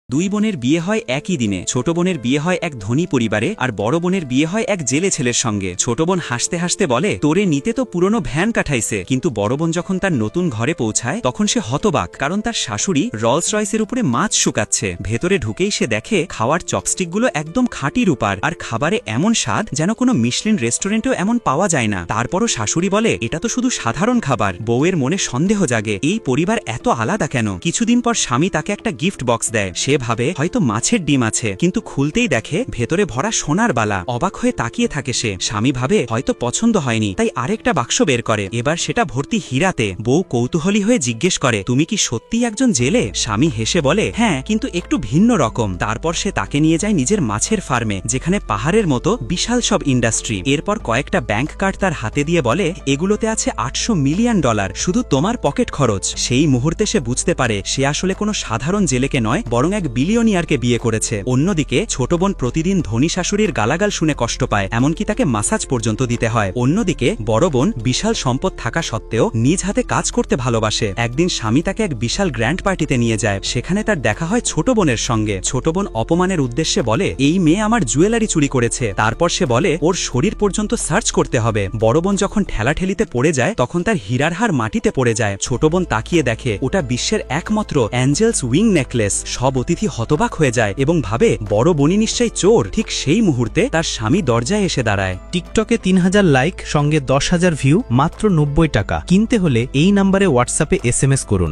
দুই বোনের বিয়ে হয় একই দিনে। ছোট বোনের বিয়ে হয় এক ধনী পরিবারে, আর বড় বোনের বিয়ে হয় এক জেলে ছেলের সঙ্গে। ছোট বোন হাসতে হাসতে বলে, তোরে নিতে তো পুরনো ভ্যান কাঠাইছে। কিন্তু বড় বোন যখন তার নতুন ঘরে পৌঁছায় তখন সে হতবাক, কারণ তার শাশুড়ি রলস রয়েসের উপরে মাছ শুকাচ্ছে। ভেতরে ঢুকেই সে দেখে খাওয়ার চপস্টিকগুলো একদম খাঁটি রূপার, আর খাবারে এমন স্বাদ যেন কোনো মিশলিন রেস্টুরেন্টেও এমন পাওয়া যায় না। তারপরও শাশুড়ি বলে, এটা তো শুধু সাধারণ খাবার। বউয়ের মনে সন্দেহ জাগে, এই পরিবার এত আলাদা কেন। কিছুদিন পর স্বামী তাকে একটা গিফট বক্স দেয়। সে ভাবে হয়তো মাছের ডিম আছে, কিন্তু খুলতেই দেখে ভেতরে ভরা সোনার বালা। অবাক হয়ে তাকিয়ে থাকে সে। স্বামী ভাবে হয়তো পছন্দ হয়নি, তাই আরেকটা বাক্স বের করে। এবার সেটা ভর্তি হীরাতে। বউ কৌতূহলী হয়ে জিজ্ঞেস করে, তুমি কি সত্যিই একজন জেলে? স্বামী হেসে বলে, হ্যাঁ, কিন্তু একটু ভিন্ন রকম। তারপর সে তাকে নিয়ে যায় নিজের মাছের ফার্মে, যেখানে পাহাড়ের মতো বিশাল সব ইন্ডাস্ট্রি। এরপর কয়েকটা ব্যাংক কার্ড তার হাতে দিয়ে বলে, এগুলোতে আছে $800 মিলিয়ন, শুধু তোমার পকেট খরচ। সেই মুহূর্তে সে বুঝতে পারে সে আসলে কোনো সাধারণ জেলেকে নয়, বরং এক বিলিয়নিয়ারকে বিয়ে করেছে। অন্যদিকে ছোট বোন প্রতিদিন ধনী শাশুড়ির গালাগাল শুনে কষ্ট পায়, এমনকি তাকে মাসাজ পর্যন্ত দিতে হয়। অন্যদিকে বড় বোন বিশাল সম্পদ থাকা সত্ত্বেও নিজ হাতে কাজ করতে ভালোবাসে। একদিন স্বামী তাকে এক বিশাল গ্র্যান্ড পার্টিতে নিয়ে যায়। সেখানে তার দেখা হয় ছোট বোনের সঙ্গে। ছোট বোন অপমানের উদ্দেশ্যে বলে, এই মেয়ে আমার জুয়েলারি চুরি করেছে। তারপর সে বলে, ওর শরীর পর্যন্ত সার্চ করতে হবে। বড় বোন যখন ঠেলাঠেলিতে পড়ে যায় তখন তার হীরার হার মাটিতে পড়ে যায়। ছোট বোন তাকিয়ে দেখে ওটা বিশ্বের একমাত্র অ্যাঞ্জেলস উইং নেকলেস। সব অতিথি হতবাক হয়ে যায় এবং ভাবে বড় বোনই নিশ্চয়ই চোর। ঠিক সেই মুহূর্তে তার স্বামী দরজায় এসে দাঁড়ায়। টিকটকে 3000 লাইক, সঙ্গে 10,000 ভিউ, মাত্র 90 টাকা। কিনতে হলে এই নম্বরে হোয়াটসঅ্যাপে SMS করুন।